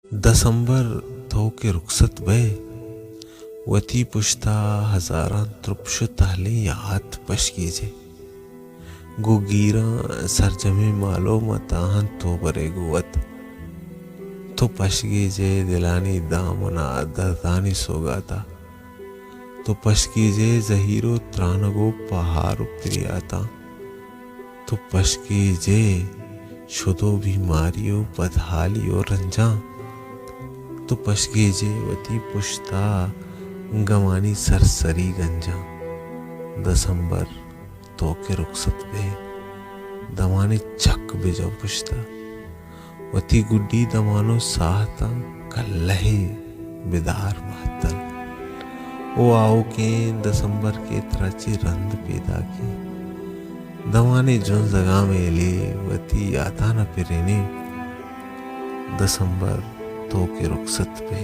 दसंबर तो के रुखसत बे वती पुश्ता हजारां त्रुपशु ताले याद पशकीजे गुगीरा सरजमी मालो मताहन तो बरे गुवत तो पशकीजे दिलानी दामना दर्दानी सोगाता तो पशकीजे जहीरो त्रानगो पहाड़ प्रियाता तो पशकीजे शुदो बीमारियों बदहालियों रंजा तो पशकीजे वती पुश्ता गवानी सरसरी गंजा दसंबर तो के रुखसत बे दमाने चक बिजो पुश्ता वती गुड्डी दमानो साहता कल्लहे बिदार महतल ओ आओ के दसंबर के त्राची रंद पैदा की दमाने जोन जगह में ले वती आता न पिरेने दसंबर तो के रुखसत पे